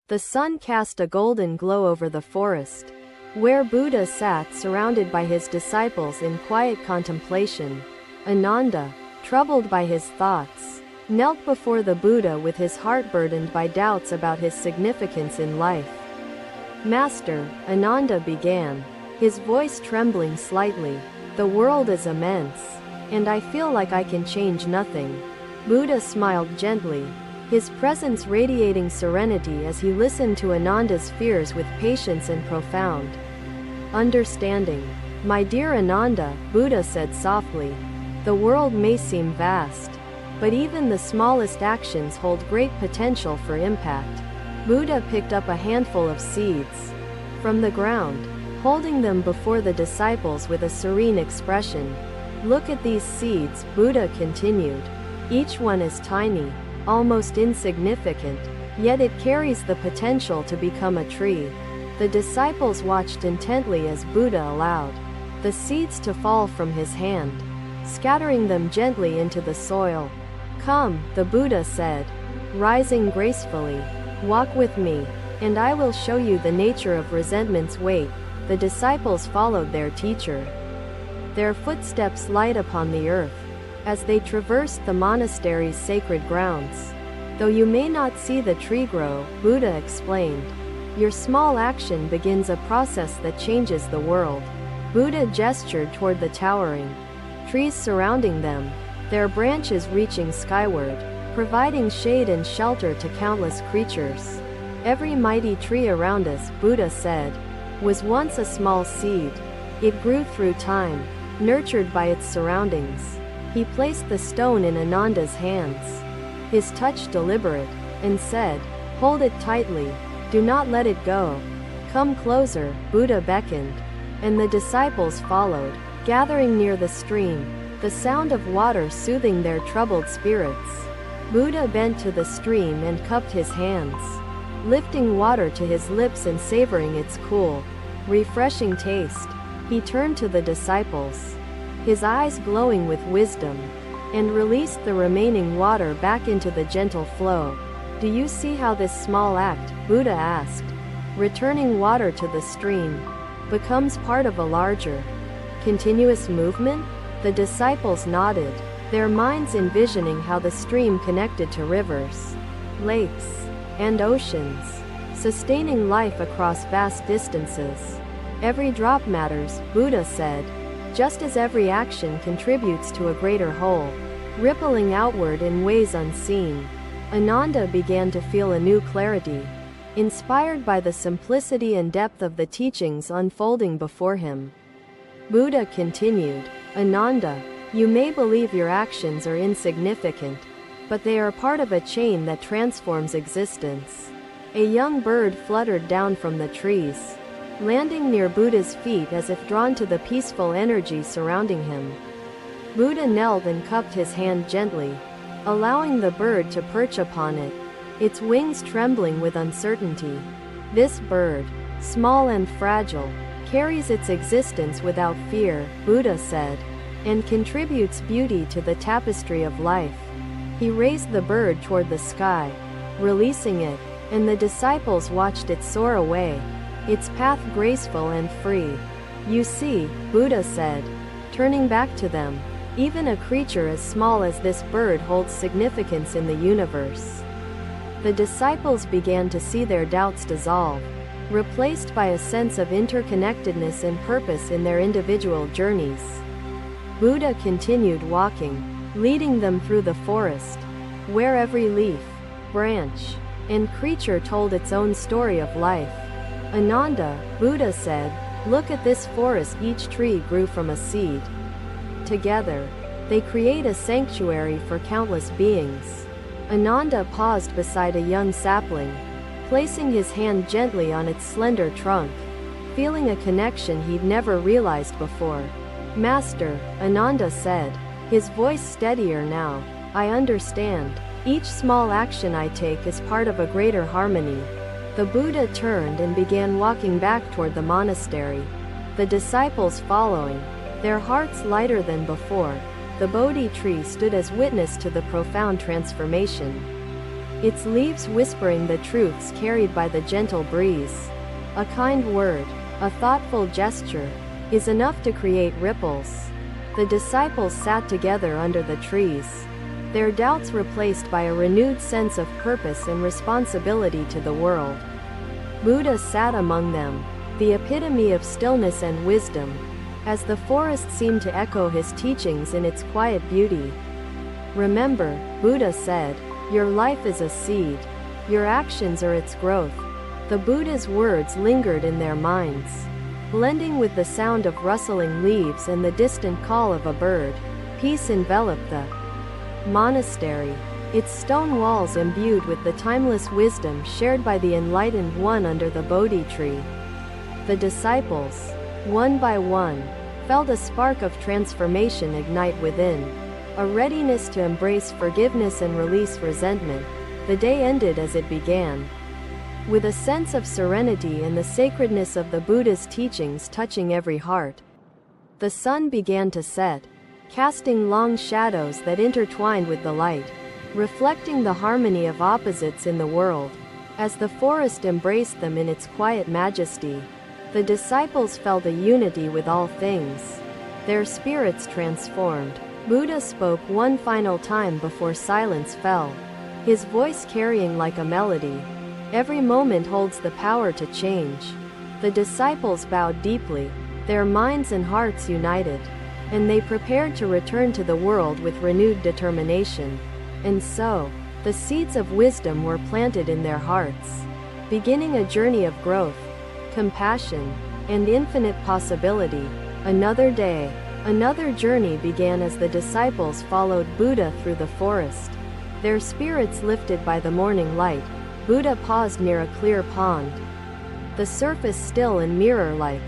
The sun cast a golden glow over the forest, where Buddha sat surrounded by his disciples in quiet contemplation. Ananda, troubled by his thoughts, knelt before the Buddha with his heart burdened by doubts about his significance in life. "Master," Ananda began, his voice trembling slightly, "the world is immense, and I feel like I can change nothing." Buddha smiled gently, his presence radiating serenity as he listened to Ananda's fears with patience and profound understanding. "My dear Ananda," Buddha said softly, "the world may seem vast, but even the smallest actions hold great potential for impact." Buddha picked up a handful of seeds from the ground, holding them before the disciples with a serene expression. "Look at these seeds," Buddha continued. "Each one is tiny, almost insignificant, yet it carries the potential to become a tree." The disciples watched intently as Buddha allowed the seeds to fall from his hand, scattering them gently into the soil. "Come," the Buddha said, rising gracefully, "walk with me, and I will show you the nature of resentment's weight." The disciples followed their teacher, their footsteps light upon the earth, as they traversed the monastery's sacred grounds. "Though you may not see the tree grow," Buddha explained, "your small action begins a process that changes the world." Buddha gestured toward the towering trees surrounding them, their branches reaching skyward, providing shade and shelter to countless creatures. "Every mighty tree around us," Buddha said, "was once a small seed. It grew through time, nurtured by its surroundings." He placed the stone in Ananda's hands, his touch deliberate, and said, "Hold it tightly. Do not let it go." "Come closer," Buddha beckoned, and the disciples followed, gathering near the stream, the sound of water soothing their troubled spirits. Buddha bent to the stream and cupped his hands, lifting water to his lips and savoring its cool, refreshing taste. He turned to the disciples, his eyes glowing with wisdom, and released the remaining water back into the gentle flow. "Do you see how this small act," Buddha asked, returning water to the stream, becomes part of a larger, continuous movement? The disciples nodded, their minds envisioning how the stream connected to rivers, lakes, and oceans, sustaining life across vast distances. "Every drop matters," Buddha said, "just as every action contributes to a greater whole, rippling outward in ways unseen." Ananda began to feel a new clarity, inspired by the simplicity and depth of the teachings unfolding before him. Buddha continued, "Ananda, you may believe your actions are insignificant, but they are part of a chain that transforms existence." A young bird fluttered down from the trees, landing near Buddha's feet as if drawn to the peaceful energy surrounding him. Buddha knelt and cupped his hand gently, allowing the bird to perch upon it, its wings trembling with uncertainty. "This bird, small and fragile, carries its existence without fear," Buddha said, "and contributes beauty to the tapestry of life." He raised the bird toward the sky, releasing it, and the disciples watched it soar away, its path graceful and free. "You see," Buddha said, turning back to them, "even a creature as small as this bird holds significance in the universe." The disciples began to see their doubts dissolve, replaced by a sense of interconnectedness and purpose in their individual journeys. Buddha continued walking, leading them through the forest, where every leaf, branch, and creature told its own story of life. "Ananda," Buddha said, "look at this forest. Each tree grew from a seed. Together, they create a sanctuary for countless beings." Ananda paused beside a young sapling, placing his hand gently on its slender trunk, feeling a connection he'd never realized before. "Master," Ananda said, his voice steadier now, "I understand. Each small action I take is part of a greater harmony." The Buddha turned and began walking back toward the monastery, the disciples following, their hearts lighter than before. The Bodhi tree stood as witness to the profound transformation. its leaves whispering the truths carried by the gentle breeze. A kind word, a thoughtful gesture, is enough to create ripples. The disciples sat together under the trees, their doubts replaced by a renewed sense of purpose and responsibility to the world. Buddha sat among them, the epitome of stillness and wisdom, as the forest seemed to echo his teachings in its quiet beauty. Remember, Buddha said, your life is a seed. Your actions are its growth. The Buddha's words lingered in their minds, blending with the sound of rustling leaves and the distant call of a bird. Peace enveloped the monastery, its stone walls imbued with the timeless wisdom shared by the enlightened one under the Bodhi tree. The disciples, one by one, felt a spark of transformation ignite within, a readiness to embrace forgiveness and release resentment. The day ended as it began, with a sense of serenity and the sacredness of the Buddha's teachings touching every heart. The sun began to set, casting long shadows that intertwined with the light, reflecting the harmony of opposites in the world. As the forest embraced them in its quiet majesty, the disciples felt a unity with all things, their spirits transformed. Buddha spoke one final time before silence fell, his voice carrying like a melody. Every moment holds the power to change. The disciples bowed deeply, their minds and hearts united, and they prepared to return to the world with renewed determination. And so, the seeds of wisdom were planted in their hearts, beginning a journey of growth, compassion, and infinite possibility. Another day, another journey began as the disciples followed Buddha through the forest, their spirits lifted by the morning light. Buddha paused near a clear pond, the surface still and mirror-like,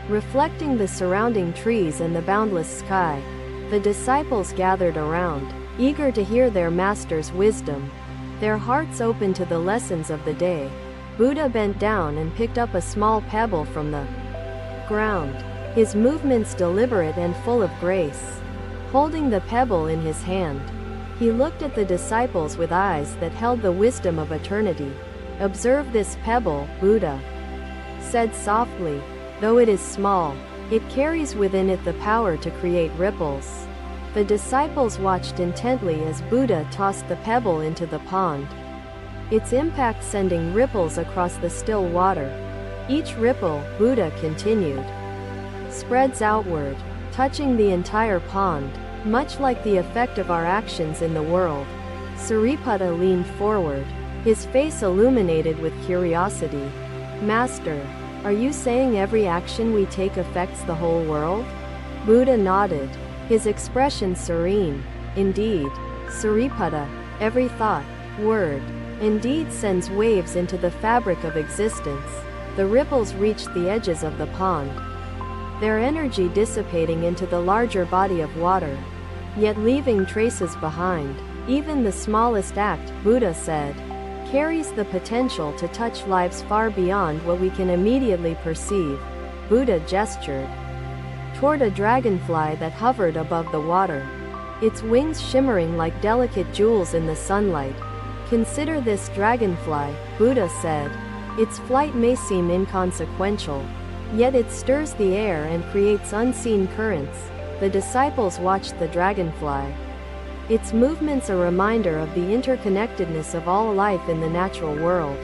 reflecting the surrounding trees and the boundless sky. The disciples gathered around, eager to hear their master's wisdom, their hearts open to the lessons of the day. Buddha bent down and picked up a small pebble from the ground, his movements deliberate and full of grace. Holding the pebble in his hand, he looked at the disciples with eyes that held the wisdom of eternity. Observe this pebble, Buddha said softly. Though it is small, it carries within it the power to create ripples. The disciples watched intently as Buddha tossed the pebble into the pond, its impact sending ripples across the still water. Each ripple, Buddha continued, spreads outward, touching the entire pond, much like the effect of our actions in the world. Sariputta leaned forward, his face illuminated with curiosity. Master, are you saying every action we take affects the whole world? Buddha nodded, his expression serene. Indeed, Sariputta, every thought, word, and deed sends waves into the fabric of existence. The ripples reached the edges of the pond, their energy dissipating into the larger body of water, yet leaving traces behind. Even the smallest act, Buddha said, carries the potential to touch lives far beyond what we can immediately perceive. Buddha gestured toward a dragonfly that hovered above the water, its wings shimmering like delicate jewels in the sunlight. Consider this dragonfly, Buddha said. Its flight may seem inconsequential, yet it stirs the air and creates unseen currents. The disciples watched the dragonfly, its movements a reminder of the interconnectedness of all life in the natural world.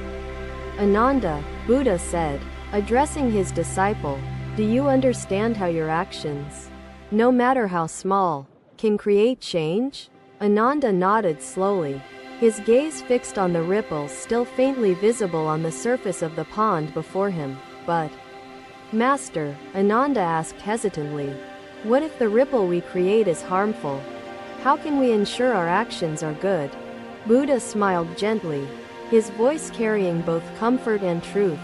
Ananda, Buddha said, addressing his disciple, do you understand how your actions, no matter how small, can create change? Ananda nodded slowly, his gaze fixed on the ripples still faintly visible on the surface of the pond before him. But, Master, Ananda asked hesitantly, what if the ripple we create is harmful? How can we ensure our actions are good? Buddha smiled gently, his voice carrying both comfort and truth.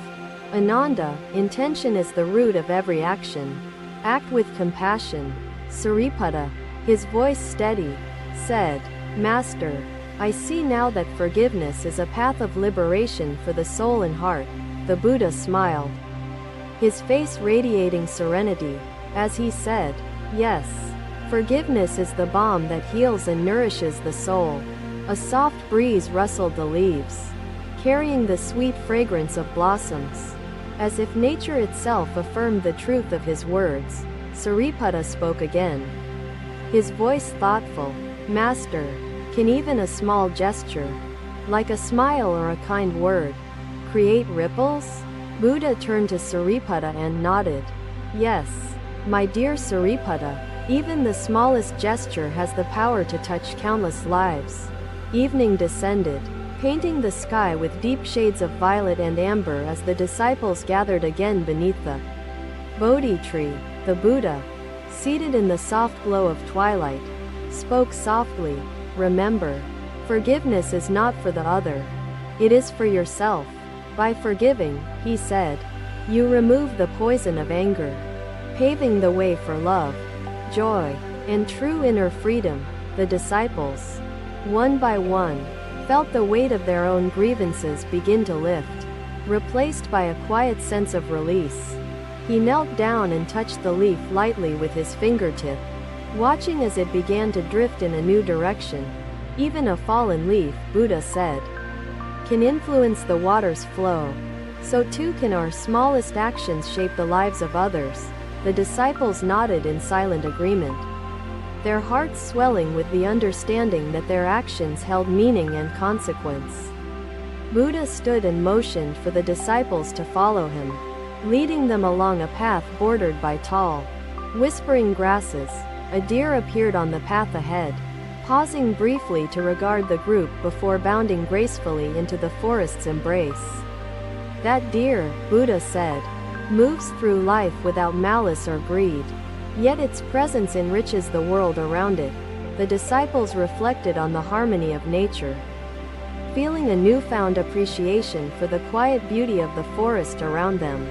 Ananda, intention is the root of every action. Act with compassion. Sariputta, his voice steady, said, Master, I see now that forgiveness is a path of liberation for the soul and heart. The Buddha smiled, his face radiating serenity, as he said, yes, forgiveness is the balm that heals and nourishes the soul. A soft breeze rustled the leaves, carrying the sweet fragrance of blossoms. As if nature itself affirmed the truth of his words, Sariputta spoke again. His voice thoughtful. Master, can even a small gesture, like a smile or a kind word, create ripples? Buddha turned to Sariputta and nodded. Yes, my dear Sariputta, even the smallest gesture has the power to touch countless lives. Evening descended, painting the sky with deep shades of violet and amber as the disciples gathered again beneath the Bodhi tree. The Buddha, seated in the soft glow of twilight, spoke softly. Remember, forgiveness is not for the other. It is for yourself. By forgiving, he said, you remove the poison of anger, paving the way for love, joy, and true inner freedom. The disciples, one by one, felt the weight of their own grievances begin to lift, replaced by a quiet sense of release. He knelt down and touched the leaf lightly with his fingertip, watching as it began to drift in a new direction. Even a fallen leaf, Buddha said, can influence the water's flow. So too can our smallest actions shape the lives of others. The disciples nodded in silent agreement, their hearts swelling with the understanding that their actions held meaning and consequence. Buddha stood and motioned for the disciples to follow him, leading them along a path bordered by tall, whispering grasses. A deer appeared on the path ahead, pausing briefly to regard the group before bounding gracefully into the forest's embrace. That deer, Buddha said, moves through life without malice or greed, yet its presence enriches the world around it. The disciples reflected on the harmony of nature, feeling a newfound appreciation for the quiet beauty of the forest around them.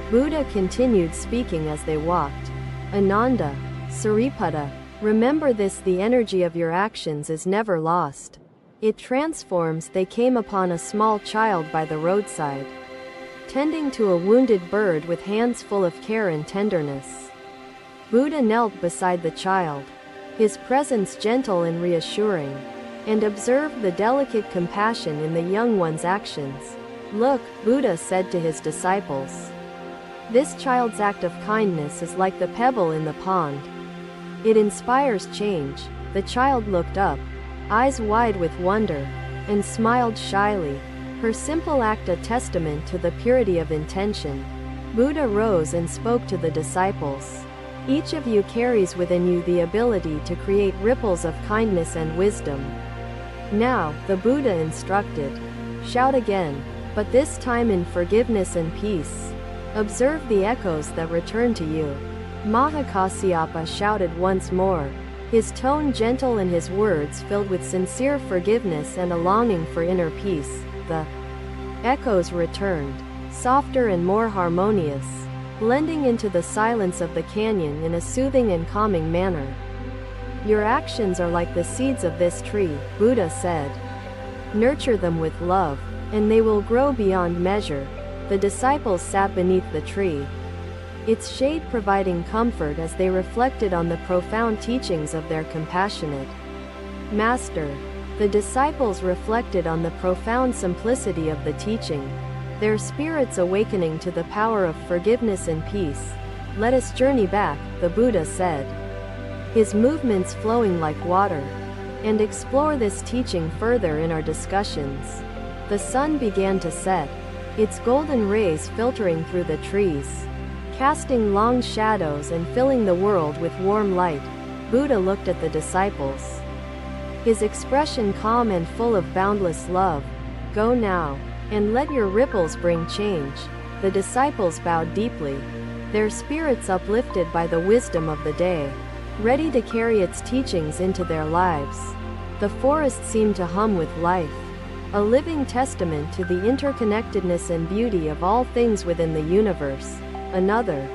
Buddha continued speaking as they walked. Ananda, Sariputta, remember this: the energy of your actions is never lost. It transforms. They came upon a small child by the roadside, tending to a wounded bird with hands full of care and tenderness. Buddha knelt beside the child, his presence gentle and reassuring, and observed the delicate compassion in the young one's actions. Look, Buddha said to his disciples, this child's act of kindness is like the pebble in the pond. It inspires change. The child looked up, eyes wide with wonder, and smiled shyly, her simple act a testament to the purity of intention. Buddha rose and spoke to the disciples. Each of you carries within you the ability to create ripples of kindness and wisdom. Now, the Buddha instructed, shout again, but this time in forgiveness and peace. Observe the echoes that return to you. Mahakasyapa shouted once more, his tone gentle and his words filled with sincere forgiveness and a longing for inner peace. The echoes returned, softer and more harmonious, blending into the silence of the canyon in a soothing and calming manner. Your actions are like the seeds of this tree, Buddha said. Nurture them with love, and they will grow beyond measure. The disciples sat beneath the tree, its shade providing comfort as they reflected on the profound teachings of their compassionate master. The disciples reflected on the profound simplicity of the teaching, their spirits awakening to the power of forgiveness and peace. Let us journey back, the Buddha said, his movements flowing like water, and explore this teaching further in our discussions. The sun began to set, its golden rays filtering through the trees, casting long shadows and filling the world with warm light. Buddha looked at the disciples, his expression calm and full of boundless love. Go now, and let your ripples bring change. The disciples bowed deeply, their spirits uplifted by the wisdom of the day, ready to carry its teachings into their lives. The forest seemed to hum with life, a living testament to the interconnectedness and beauty of all things within the universe. Another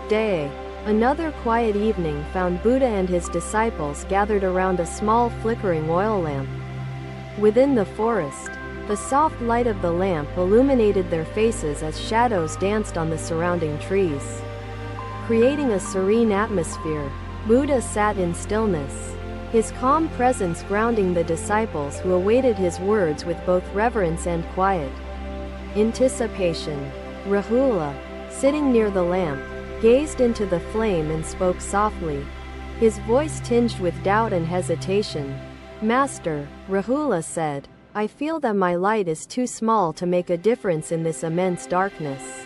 day, another quiet evening found Buddha and his disciples gathered around a small flickering oil lamp. Within the forest, the soft light of the lamp illuminated their faces as shadows danced on the surrounding trees, creating a serene atmosphere. Buddha sat in stillness, his calm presence grounding the disciples who awaited his words with both reverence and quiet anticipation. Rahula, sitting near the lamp, gazed into the flame and spoke softly, his voice tinged with doubt and hesitation. Master, Rahula said, I feel that my light is too small to make a difference in this immense darkness.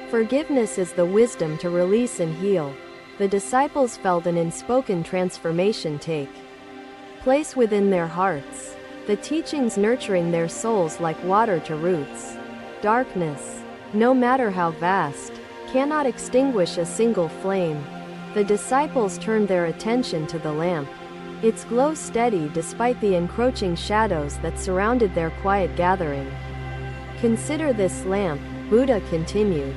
Forgiveness is the wisdom to release and heal. The disciples felt an unspoken transformation take place within their hearts, the teachings nurturing their souls like water to roots. Darkness, no matter how vast, cannot extinguish a single flame. The disciples turned their attention to the lamp, its glow steady despite the encroaching shadows that surrounded their quiet gathering. Consider this lamp, Buddha continued,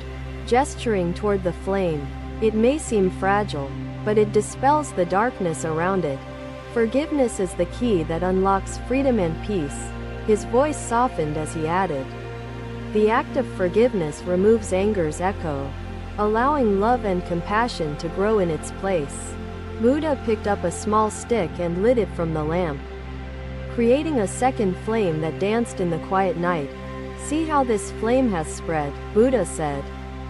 gesturing toward the flame. It may seem fragile, but it dispels the darkness around it. Forgiveness is the key that unlocks freedom and peace. His voice softened as he added, the act of forgiveness removes anger's echo, allowing love and compassion to grow in its place. Buddha picked up a small stick and lit it from the lamp, creating a second flame that danced in the quiet night. See how this flame has spread, Buddha said,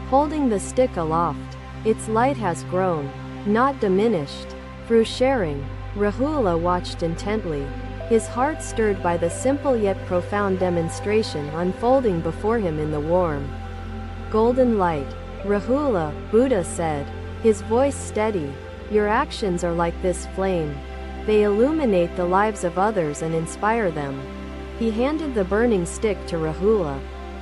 holding the stick aloft. Its light has grown, not diminished. Through sharing, Rahula watched intently, his heart stirred by the simple yet profound demonstration unfolding before him in the warm, golden light. Rahula, Buddha said, his voice steady, your actions are like this flame. They illuminate the lives of others and inspire them. He handed the burning stick to Rahula,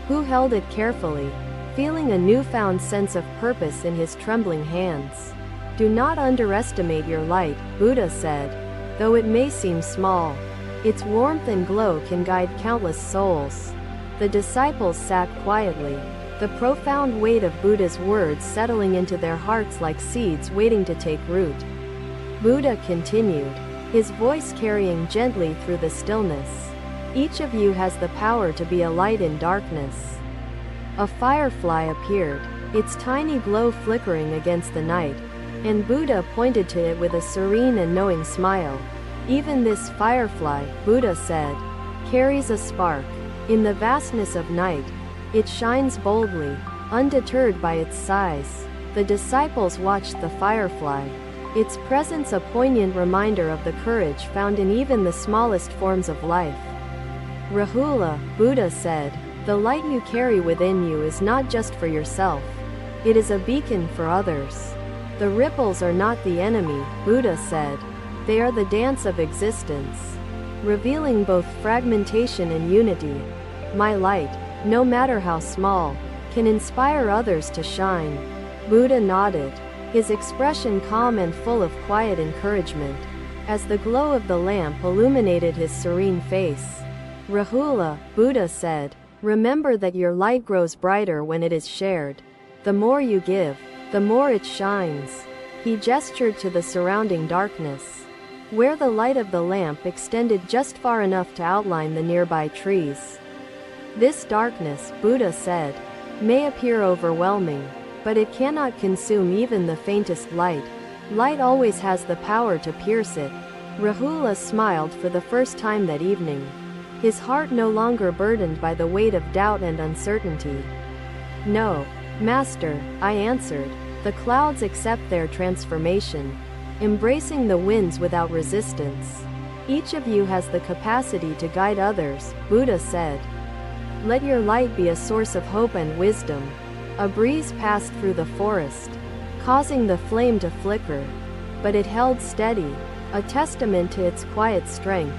who held it carefully, feeling a newfound sense of purpose in his trembling hands. Do not underestimate your light, Buddha said, though it may seem small. Its warmth and glow can guide countless souls. The disciples sat quietly, the profound weight of Buddha's words settling into their hearts like seeds waiting to take root. Buddha continued, his voice carrying gently through the stillness. Each of you has the power to be a light in darkness. A firefly appeared, its tiny glow flickering against the night, and Buddha pointed to it with a serene and knowing smile. Even this firefly, Buddha said, carries a spark. In the vastness of night, it shines boldly, undeterred by its size. The disciples watched the firefly, its presence a poignant reminder of the courage found in even the smallest forms of life. Rahula, Buddha said, the light you carry within you is not just for yourself. It is a beacon for others. The ripples are not the enemy, Buddha said. They are the dance of existence, revealing both fragmentation and unity. My light, no matter how small, can inspire others to shine. Buddha nodded, his expression calm and full of quiet encouragement, as the glow of the lamp illuminated his serene face. Rahula, Buddha said, remember that your light grows brighter when it is shared. The more you give, the more it shines. He gestured to the surrounding darkness, where the light of the lamp extended just far enough to outline the nearby trees. This darkness, Buddha said, may appear overwhelming, but it cannot consume even the faintest light. Light always has the power to pierce it. Rahula smiled for the first time that evening, his heart no longer burdened by the weight of doubt and uncertainty. No, Master, I answered, the clouds accept their transformation, embracing the winds without resistance. Each of you has the capacity to guide others, Buddha said. Let your light be a source of hope and wisdom. A breeze passed through the forest, causing the flame to flicker, but it held steady, a testament to its quiet strength.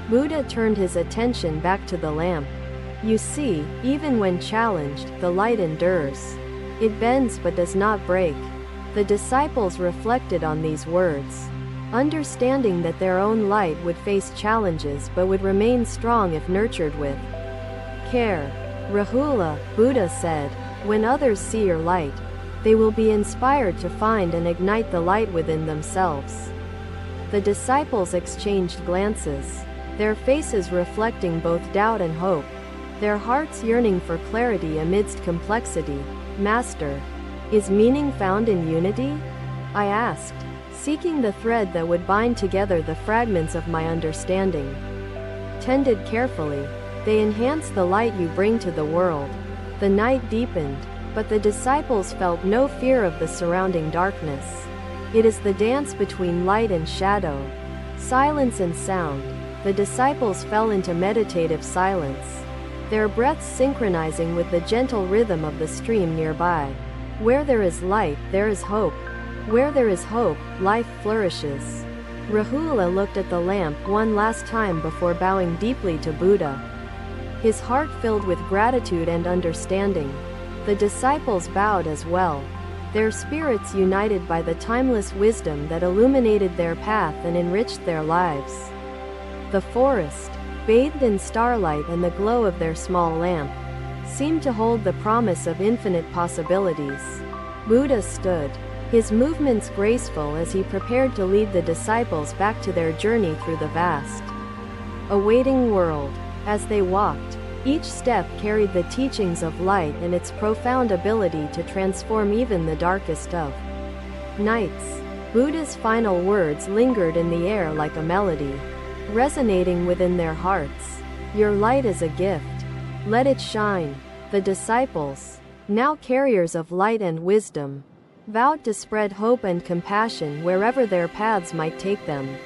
Buddha turned his attention back to the lamp. You see, even when challenged, the light endures. It bends but does not break. The disciples reflected on these words, understanding that their own light would face challenges but would remain strong if nurtured with care. Rahula, Buddha said, when others see your light, they will be inspired to find and ignite the light within themselves. The disciples exchanged glances, their faces reflecting both doubt and hope, their hearts yearning for clarity amidst complexity. Master, is meaning found in unity? I asked, seeking the thread that would bind together the fragments of my understanding. Tended carefully, they enhance the light you bring to the world. The night deepened, but the disciples felt no fear of the surrounding darkness. It is the dance between light and shadow, silence and sound. The disciples fell into meditative silence, their breaths synchronizing with the gentle rhythm of the stream nearby. Where there is light, there is hope. Where there is hope, life flourishes. Rahula looked at the lamp one last time before bowing deeply to Buddha, his heart filled with gratitude and understanding. The disciples bowed as well, their spirits united by the timeless wisdom that illuminated their path and enriched their lives. The forest, bathed in starlight and the glow of their small lamp, seemed to hold the promise of infinite possibilities. Buddha stood, his movements graceful as he prepared to lead the disciples back to their journey through the vast, awaiting world. As they walked, each step carried the teachings of light and its profound ability to transform even the darkest of nights. Buddha's final words lingered in the air like a melody, resonating within their hearts. Your light is a gift. Let it shine. The disciples, now carriers of light and wisdom, vowed to spread hope and compassion wherever their paths might take them.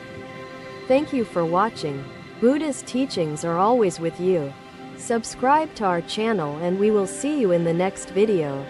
Thank you for watching. Buddha's teachings are always with you. Subscribe to our channel and we will see you in the next video.